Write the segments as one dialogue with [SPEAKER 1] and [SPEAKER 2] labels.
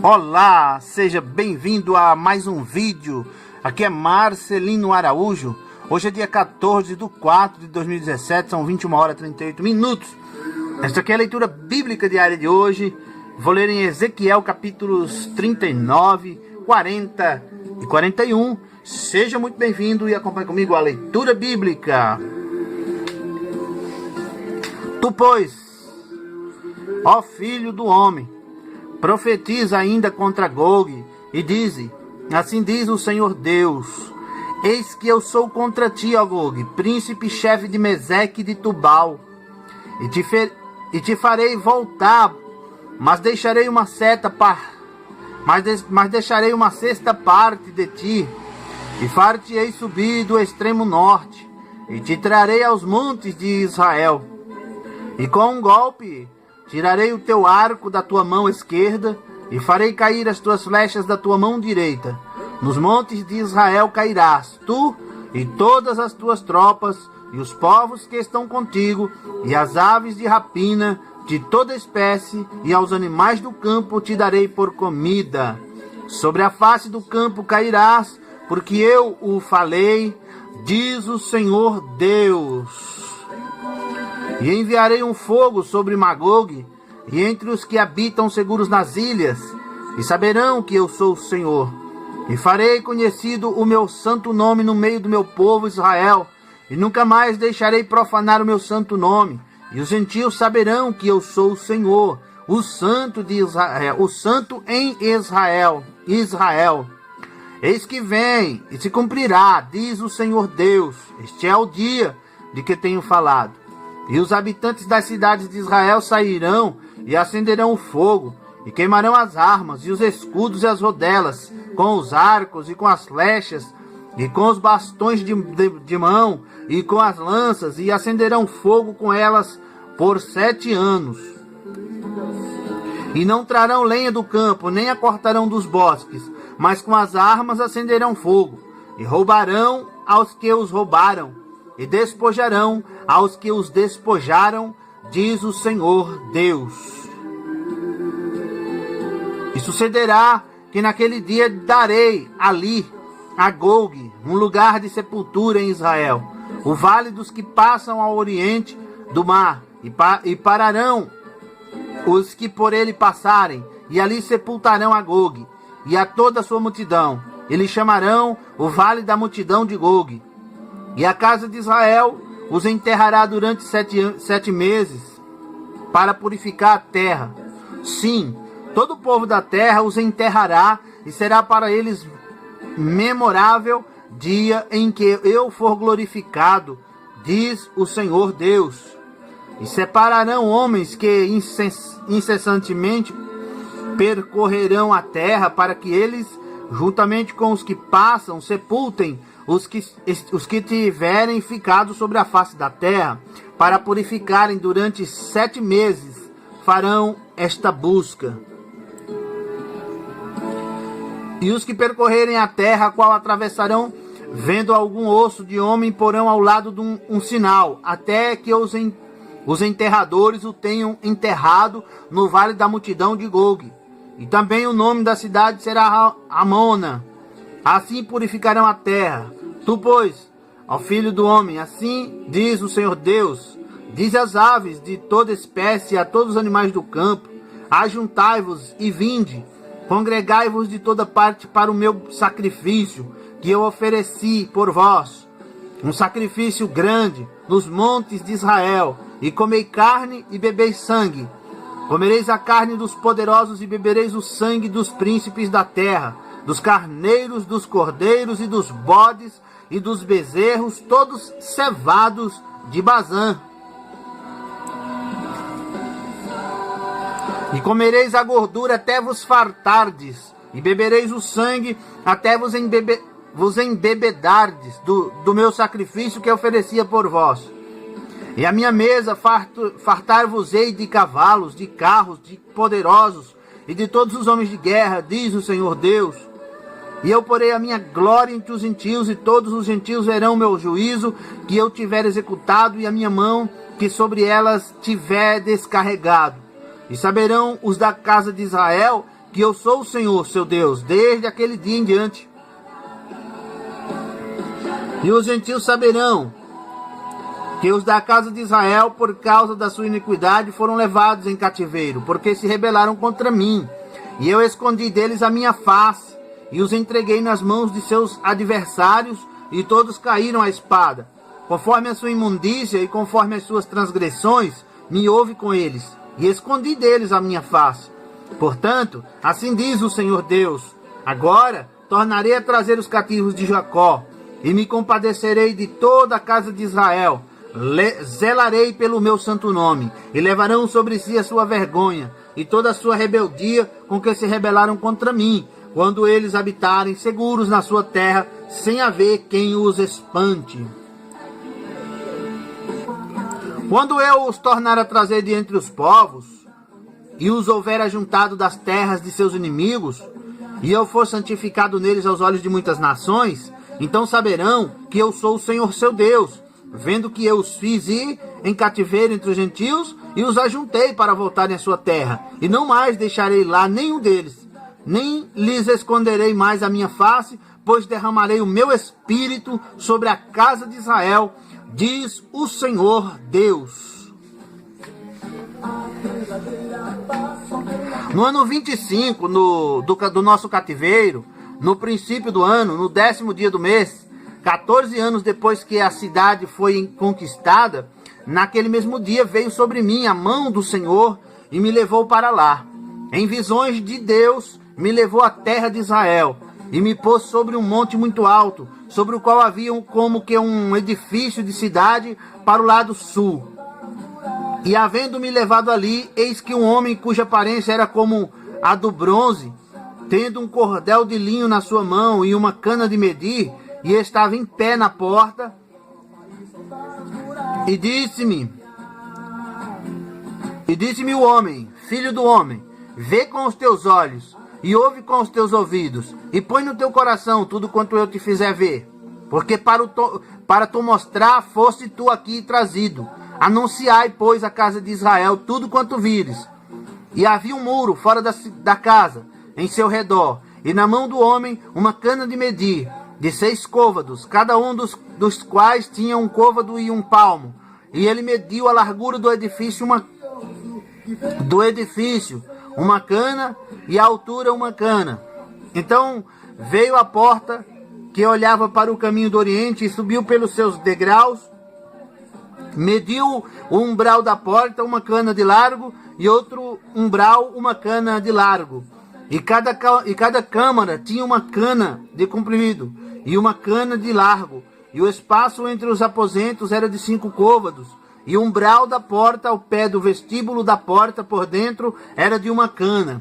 [SPEAKER 1] Olá, seja bem-vindo a mais um vídeo. Aqui é Marcelino Araújo. Hoje é dia 14/4/2017, são 21h38. Esta aqui é a leitura bíblica diária de hoje. Vou ler em Ezequiel capítulos 39, 40 e 41. Seja muito bem-vindo e acompanhe comigo a leitura bíblica. Tu, pois, ó filho do homem, profetiza ainda contra Gog e dize: assim diz o Senhor Deus: eis que eu sou contra ti, ó Gog, príncipe chefe de Meseque e de Tubal, e te farei voltar, mas deixarei uma deixarei uma sexta parte de ti, e far-te-ei subir do extremo norte, e te trarei aos montes de Israel, e com um golpe tirarei o teu arco da tua mão esquerda, e farei cair as tuas flechas da tua mão direita. Nos montes de Israel cairás, tu e todas as tuas tropas, e os povos que estão contigo, e as aves de rapina de toda espécie, e aos animais do campo te darei por comida. Sobre a face do campo cairás, porque eu o falei, diz o Senhor Deus. E enviarei um fogo sobre Magog, e entre os que habitam seguros nas ilhas, e saberão que eu sou o Senhor. E farei conhecido o meu santo nome no meio do meu povo Israel, e nunca mais deixarei profanar o meu santo nome. E os gentios saberão que eu sou o Senhor, o Santo de Israel, o Santo em Israel. Eis que vem e se cumprirá, diz o Senhor Deus. Este é o dia de que tenho falado. E os habitantes das cidades de Israel sairão e acenderão o fogo, e queimarão as armas, e os escudos e as rodelas, com os arcos e com as flechas, e com os bastões de mão, e com as lanças, e acenderão fogo com elas por 7 anos. E não trarão lenha do campo, nem a cortarão dos bosques, mas com as armas acenderão fogo, e roubarão aos que os roubaram, e despojarão aos que os despojaram, diz o Senhor Deus. E sucederá que naquele dia darei ali a Gog um lugar de sepultura em Israel, o vale dos que passam ao oriente do mar, e pararão os que por ele passarem, e ali sepultarão a Gog e a toda a sua multidão. Eles chamarão o vale da multidão de Gog. E a casa de Israel os enterrará durante 7 meses, para purificar a terra. Sim, todo o povo da terra os enterrará, e será para eles memorável dia em que eu for glorificado, diz o Senhor Deus. E separarão homens que incessantemente percorrerão a terra, para que eles, juntamente com os que passam, sepultem os que tiverem ficado sobre a face da terra, para purificarem durante 7 meses, farão esta busca. E os que percorrerem a terra, a qual atravessarão, vendo algum osso de homem, porão ao lado de um sinal, até que os enterradores o tenham enterrado no vale da multidão de Gog. E também o nome da cidade será Amona. Assim purificarão a terra. Tu, pois, ó filho do homem, assim diz o Senhor Deus: diz às aves de toda espécie e a todos os animais do campo: ajuntai-vos e vinde, congregai-vos de toda parte para o meu sacrifício, que eu ofereci por vós, um sacrifício grande nos montes de Israel, e comei carne e bebeis sangue. Comereis a carne dos poderosos e bebereis o sangue dos príncipes da terra, dos carneiros, dos cordeiros e dos bodes e dos bezerros, todos cevados de Bazã. E comereis a gordura até vos fartardes, e bebereis o sangue até vos embebedardes do meu sacrifício que oferecia por vós. E a minha mesa fartar-vos-ei de cavalos, de carros, de poderosos e de todos os homens de guerra, diz o Senhor Deus. E eu porei a minha glória entre os gentios, e todos os gentios verão o meu juízo que eu tiver executado, e a minha mão que sobre elas tiver descarregado. E saberão os da casa de Israel que eu sou o Senhor, seu Deus, desde aquele dia em diante. E os gentios saberão que os da casa de Israel, por causa da sua iniquidade, foram levados em cativeiro, porque se rebelaram contra mim. E eu escondi deles a minha face, e os entreguei nas mãos de seus adversários, e todos caíram à espada. Conforme a sua imundícia e conforme as suas transgressões, me houve com eles, e escondi deles a minha face. Portanto, assim diz o Senhor Deus: agora tornarei a trazer os cativos de Jacó, e me compadecerei de toda a casa de Israel. Zelarei pelo meu santo nome, e levarão sobre si a sua vergonha, e toda a sua rebeldia com que se rebelaram contra mim, quando eles habitarem seguros na sua terra, sem haver quem os espante. Quando eu os tornar a trazer de entre os povos, e os houver ajuntado das terras de seus inimigos, e eu for santificado neles aos olhos de muitas nações, então saberão que eu sou o Senhor seu Deus, vendo que eu os fiz ir em cativeiro entre os gentios, e os ajuntei para voltarem à sua terra, e não mais deixarei lá nenhum deles, nem lhes esconderei mais a minha face, pois derramarei o meu espírito sobre a casa de Israel, diz o Senhor Deus. No ano 25 do nosso cativeiro, no princípio do ano, no 10º dia do mês, 14 anos depois que a cidade foi conquistada, naquele mesmo dia veio sobre mim a mão do Senhor e me levou para lá. Em visões de Deus, me levou à terra de Israel e me pôs sobre um monte muito alto, sobre o qual havia como que um edifício de cidade para o lado sul. E havendo-me levado ali, eis que um homem cuja aparência era como a do bronze, tendo um cordel de linho na sua mão e uma cana de medir, e estava em pé na porta, e disse-me o homem: filho do homem, vê com os teus olhos, e ouve com os teus ouvidos, e põe no teu coração tudo quanto eu te fizer ver, porque para tu mostrar foste tu aqui trazido. Anunciai, pois, à casa de Israel tudo quanto vires. E havia um muro fora da casa, em seu redor, e na mão do homem uma cana de medir, de 6 côvados, cada um dos quais tinha um côvado e um palmo. E ele mediu a largura do edifício, uma cana, e a altura uma cana. Então veio à porta que olhava para o caminho do oriente e subiu pelos seus degraus, mediu o umbral da porta, uma cana de largo, e outro umbral, uma cana de largo. E cada câmara tinha uma cana de comprido e uma cana de largo. E o espaço entre os aposentos era de 5 côvados. E o umbral da porta ao pé do vestíbulo da porta por dentro era de uma cana.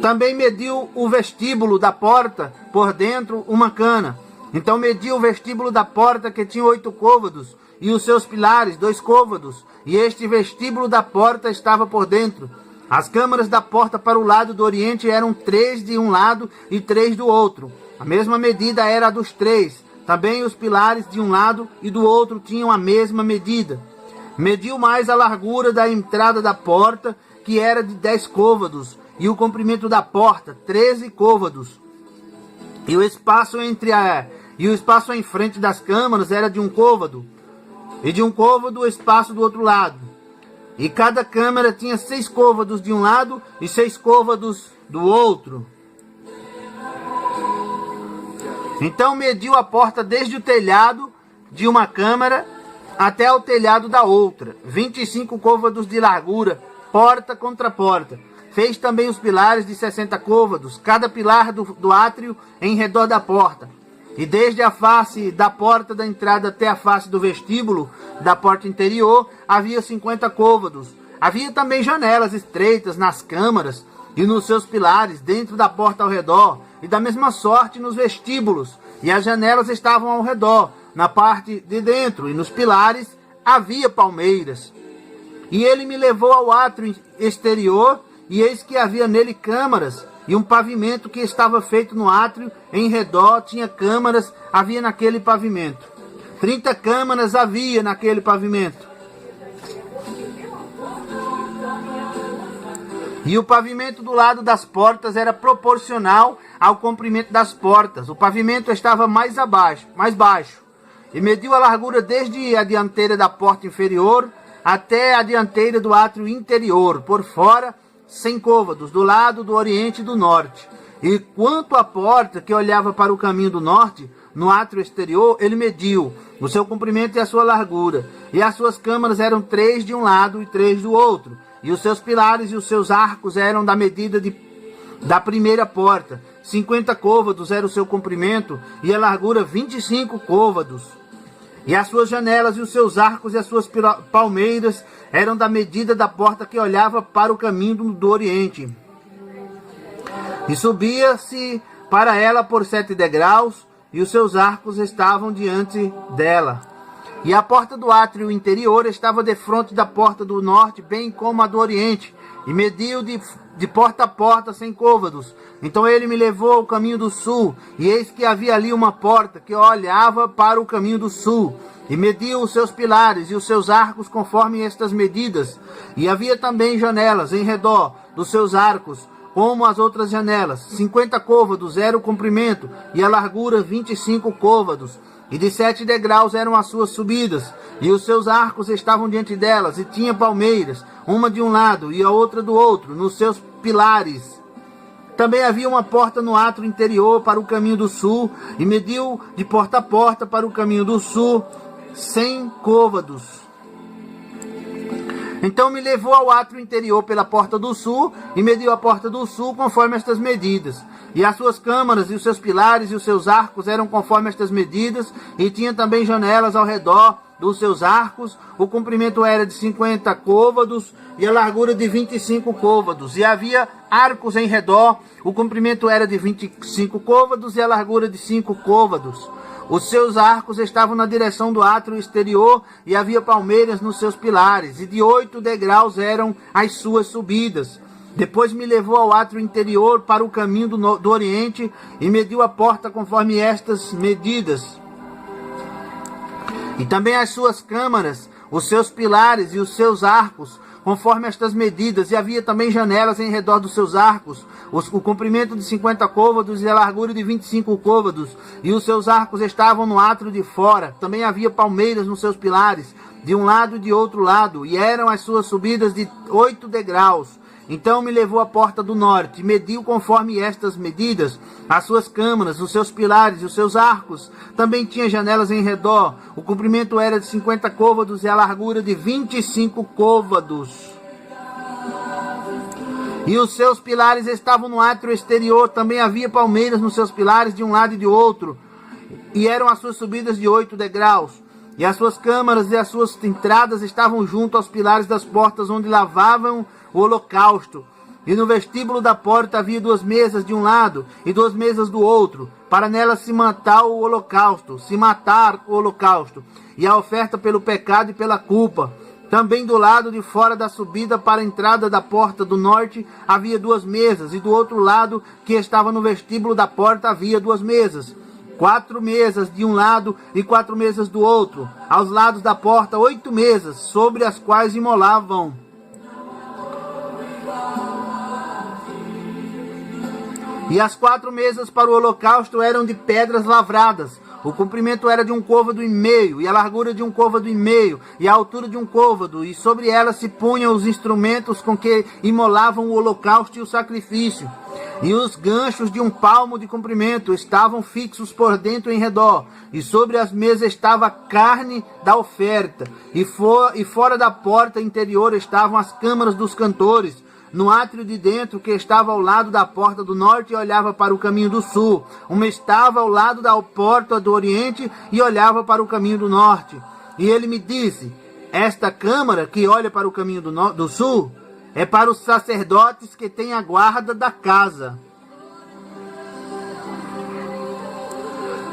[SPEAKER 1] Também mediu o vestíbulo da porta por dentro uma cana. Então mediu o vestíbulo da porta, que tinha 8 côvados, e os seus pilares 2 côvados, e este vestíbulo da porta estava por dentro. As câmaras da porta para o lado do oriente eram 3 de um lado e 3 do outro. A mesma medida era a dos 3. Também os pilares de um lado e do outro tinham a mesma medida. Mediu mais a largura da entrada da porta, que era de 10 côvados, e o comprimento da porta 13 côvados. E o espaço em frente das câmaras era de 1 côvado, e de 1 côvado o espaço do outro lado. E cada câmara tinha 6 côvados de um lado e 6 côvados do outro. Então mediu a porta desde o telhado de uma câmara até o telhado da outra, 25 côvados de largura, porta contra porta. Fez também os pilares de 60 côvados, cada pilar do átrio em redor da porta. E desde a face da porta da entrada até a face do vestíbulo da porta interior havia 50 côvados. Havia também janelas estreitas nas câmaras e nos seus pilares, dentro da porta ao redor, e da mesma sorte nos vestíbulos. E as janelas estavam ao redor, na parte de dentro, e nos pilares havia palmeiras. E ele me levou ao átrio exterior, e eis que havia nele câmaras, e um pavimento que estava feito no átrio, em redor tinha câmaras, havia naquele pavimento. 30 câmaras havia naquele pavimento. E o pavimento do lado das portas era proporcional ao comprimento das portas. O pavimento estava mais baixo. E mediu a largura desde a dianteira da porta inferior até a dianteira do átrio interior, por fora, 100 côvados, do lado do oriente e do norte. E quanto à porta que olhava para o caminho do norte, no átrio exterior, ele mediu o seu comprimento e a sua largura. E as suas câmaras eram 3 de um lado e 3 do outro. E os seus pilares e os seus arcos eram da medida da primeira porta. 50 côvados era o seu comprimento e a largura 25 côvados. E as suas janelas e os seus arcos e as suas palmeiras eram da medida da porta que olhava para o caminho do oriente. E subia-se para ela por 7 degraus, e os seus arcos estavam diante dela. E a porta do átrio interior estava defronte da porta do norte, bem como a do oriente, e mediu de porta a porta 100 côvados. Então ele me levou ao caminho do sul, e eis que havia ali uma porta que olhava para o caminho do sul, e mediu os seus pilares e os seus arcos conforme estas medidas. E havia também janelas em redor dos seus arcos, como as outras janelas. 50 côvados era o comprimento, e a largura 25 côvados. E de 7 degraus eram as suas subidas, e os seus arcos estavam diante delas, e tinha palmeiras, uma de um lado e a outra do outro, nos seus pilares. Também havia uma porta no átrio interior para o caminho do sul, e mediu de porta a porta para o caminho do sul 100 côvados. Então me levou ao átrio interior pela porta do sul, e mediu a porta do sul conforme estas medidas. E as suas câmaras e os seus pilares e os seus arcos eram conforme estas medidas, e tinha também janelas ao redor dos seus arcos. O comprimento era de 50 côvados e a largura de 25 côvados. E havia arcos em redor. O comprimento era de 25 côvados e a largura de 5 côvados. Os seus arcos estavam na direção do átrio exterior, e havia palmeiras nos seus pilares, e de 8 degraus eram as suas subidas. Depois me levou ao átrio interior para o caminho do oriente, e mediu a porta conforme estas medidas. E também as suas câmaras, os seus pilares e os seus arcos, conforme estas medidas. E havia também janelas em redor dos seus arcos, o comprimento de 50 côvados e a largura de 25 côvados. E os seus arcos estavam no átrio de fora. Também havia palmeiras nos seus pilares, de um lado e de outro lado, e eram as suas subidas de 8 degraus. Então me levou à porta do norte, e mediu conforme estas medidas as suas câmaras, os seus pilares e os seus arcos. Também tinha janelas em redor. O comprimento era de 50 côvados e a largura de 25 côvados. E os seus pilares estavam no átrio exterior. Também havia palmeiras nos seus pilares de um lado e de outro, e eram as suas subidas de 8 degraus. E as suas câmaras e as suas entradas estavam junto aos pilares das portas onde lavavam o holocausto. E no vestíbulo da porta havia 2 mesas de um lado e 2 mesas do outro, para nelas se matar o holocausto, e a oferta pelo pecado e pela culpa. Também do lado de fora da subida para a entrada da porta do norte havia 2 mesas, e do outro lado, que estava no vestíbulo da porta, havia 2 mesas. 4 mesas de um lado e 4 mesas do outro. Aos lados da porta 8 mesas, sobre as quais imolavam. E as 4 mesas para o holocausto eram de pedras lavradas. O comprimento era de 1 côvado e meio, e a largura de 1 côvado e meio, e a altura de 1 côvado, e sobre elas se punham os instrumentos com que imolavam o holocausto e o sacrifício. E os ganchos de 1 palmo de comprimento estavam fixos por dentro em redor, e sobre as mesas estava a carne da oferta, e fora da porta interior estavam as câmaras dos cantores. No átrio de dentro, que estava ao lado da porta do norte e olhava para o caminho do sul. Uma estava ao lado da porta do oriente e olhava para o caminho do norte. E ele me disse: esta câmara que olha para o caminho do sul é para os sacerdotes que têm a guarda da casa.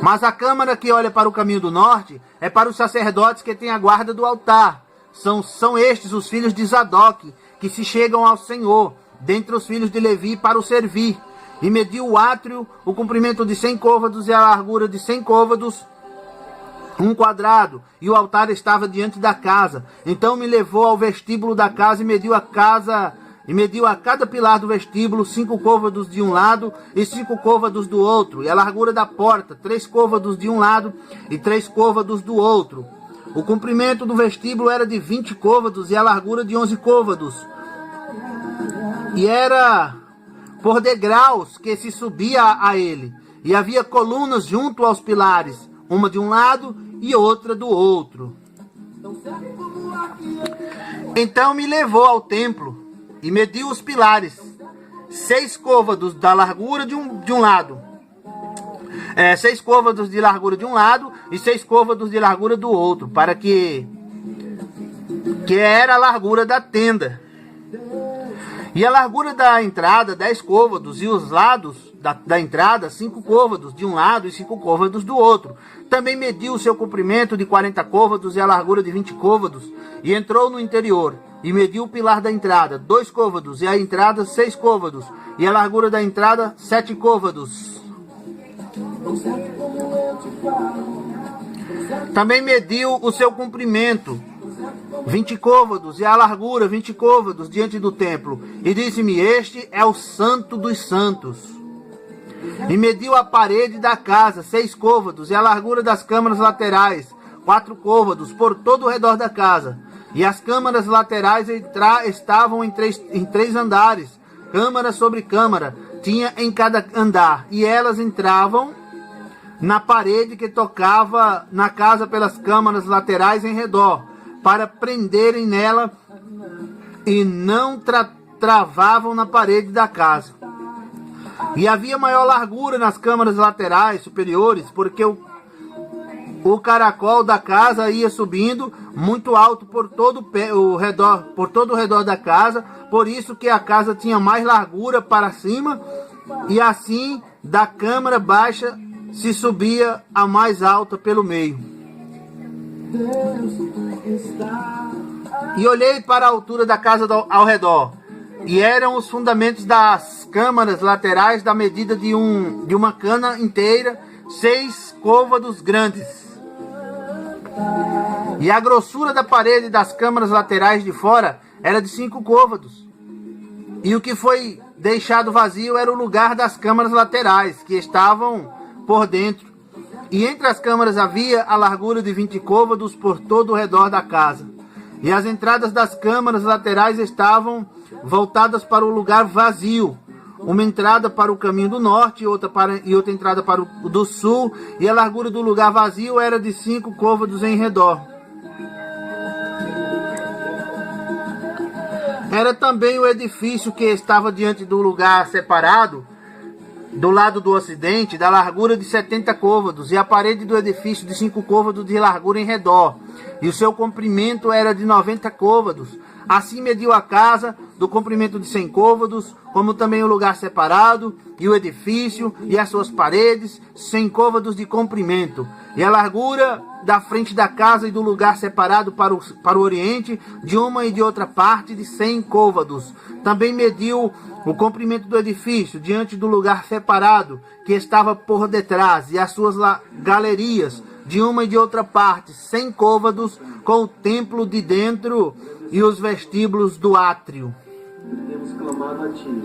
[SPEAKER 1] Mas a câmara que olha para o caminho do norte é para os sacerdotes que têm a guarda do altar. São estes os filhos de Zadok, que se chegam ao Senhor, dentre os filhos de Levi, para o servir. E mediu o átrio, o comprimento de 100 côvados e a largura de 100 côvados, 1 quadrado, e o altar estava diante da casa. Então me levou ao vestíbulo da casa e mediu a casa e mediu a cada pilar do vestíbulo 5 côvados de um lado e 5 côvados do outro, e a largura da porta 3 côvados de um lado e 3 côvados do outro. O comprimento do vestíbulo era de 20 côvados e a largura de 11 côvados. E era por degraus que se subia a ele. E havia colunas junto aos pilares, uma de um lado e outra do outro. Então me levou ao templo e mediu os pilares, 6 côvados da largura de um lado. 6 côvados de largura de um lado e 6 côvados de largura do outro, para que era a largura da tenda. E a largura da entrada, 10 côvados, e os lados da entrada, 5 côvados de um lado e 5 côvados do outro. Também mediu o seu comprimento de 40 côvados e a largura de 20 côvados, e entrou no interior, e mediu o pilar da entrada, 2 côvados, e a entrada 6 côvados, e a largura da entrada 7 côvados. Também mediu o seu comprimento, 20 côvados, e a largura 20 côvados diante do templo. E disse-me: este é o santo dos santos. E mediu a parede da casa, 6 côvados, e a largura das câmaras laterais, 4 côvados, por todo o redor da casa. E as câmaras laterais estavam em três andares, câmara sobre câmara, tinha em cada andar. E elas entravam na parede que tocava na casa pelas câmaras laterais em redor, para prenderem nela, e não travavam na parede da casa. E havia maior largura nas câmaras laterais superiores, porque o caracol da casa ia subindo muito alto por todo o redor da casa, por isso que a casa tinha mais largura para cima, e assim da câmara baixa se subia a mais alta pelo meio. E olhei para a altura da casa ao redor, e eram os fundamentos das câmaras laterais da medida de uma cana inteira, 6 côvados grandes. E a grossura da parede das câmaras laterais de fora era de 5 côvados. E o que foi deixado vazio era o lugar das câmaras laterais, que estavam por dentro. E entre as câmaras havia a largura de 20 côvados por todo o redor da casa. E as entradas das câmaras laterais estavam voltadas para o lugar vazio. Uma entrada para o caminho do norte e outra entrada para o do sul. E a largura do lugar vazio era de 5 côvados em redor. Era também o edifício que estava diante do lugar separado, do lado do ocidente, da largura de 70 côvados, e a parede do edifício de 5 côvados de largura em redor, e o seu comprimento era de 90 côvados. Assim mediu a casa do comprimento de 100 côvados, como também o lugar separado, e o edifício, e as suas paredes, 100 côvados de comprimento. E a largura da frente da casa e do lugar separado para o oriente, de uma e de outra parte, de 100 côvados. Também mediu o comprimento do edifício, diante do lugar separado, que estava por detrás, e as suas galerias, de uma e de outra parte, 100 côvados, com o templo de dentro e os vestíbulos do átrio.
[SPEAKER 2] Temos clamado a ti,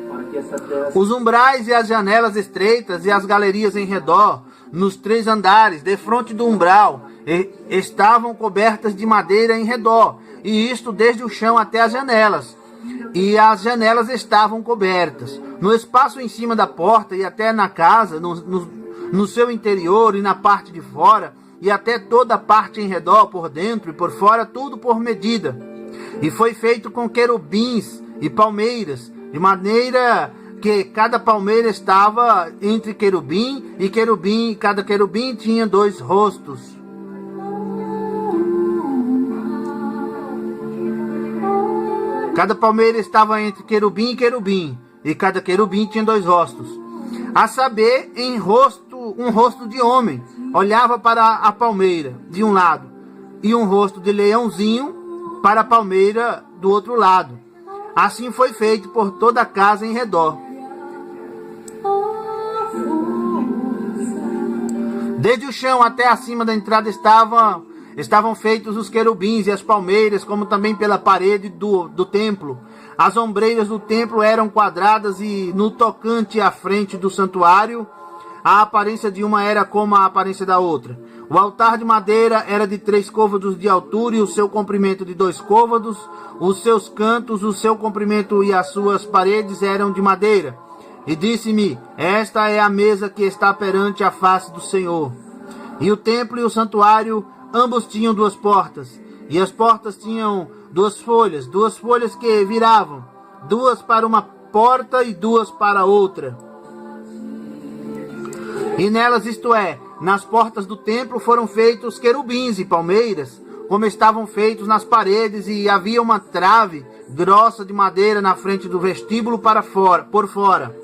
[SPEAKER 2] para que essa terra...
[SPEAKER 1] Os umbrais e as janelas estreitas e as galerias em redor, nos 3 andares, defronte do umbral, estavam cobertas de madeira em redor, e isto desde o chão até as janelas. E as janelas estavam cobertas. No espaço em cima da porta e até na casa, no seu interior e na parte de fora, e até toda a parte em redor, por dentro e por fora, tudo por medida. E foi feito com querubins e palmeiras, de maneira que cada palmeira estava entre querubim, e cada querubim tinha 2 rostos. Cada palmeira estava entre querubim e querubim, e cada querubim tinha 2 rostos. A saber, um rosto de homem olhava para a palmeira de um lado, e um rosto de leãozinho para a palmeira do outro lado. Assim foi feito por toda a casa em redor. Desde o chão até acima da entrada estavam feitos os querubins e as palmeiras, como também pela parede do templo. As ombreiras do templo eram quadradas e no tocante à frente do santuário, a aparência de uma era como a aparência da outra. O altar de madeira era de 3 côvados de altura e o seu comprimento de 2 côvados. Os seus cantos, o seu comprimento e as suas paredes eram de madeira. E disse-me: esta é a mesa que está perante a face do Senhor. E o templo e o santuário, ambos tinham 2 portas. E as portas tinham 2 folhas que viravam, 2 para uma porta e 2 para outra. E nelas, isto é, nas portas do templo, foram feitos querubins e palmeiras, como estavam feitos nas paredes, e havia uma trave grossa de madeira na frente do vestíbulo por fora.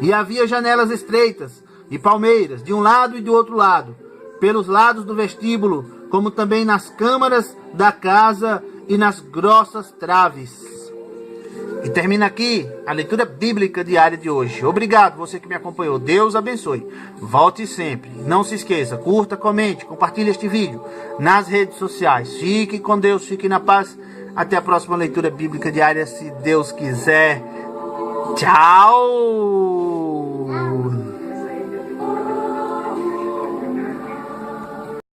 [SPEAKER 1] E havia janelas estreitas e palmeiras, de um lado e do outro lado, pelos lados do vestíbulo, como também nas câmaras da casa e nas grossas traves. E termina aqui a leitura bíblica diária de hoje. Obrigado você que me acompanhou. Deus abençoe. Volte sempre. Não se esqueça, curta, comente, compartilhe este vídeo nas redes sociais. Fique com Deus, fique na paz. Até a próxima leitura bíblica diária, se Deus quiser. Tchau!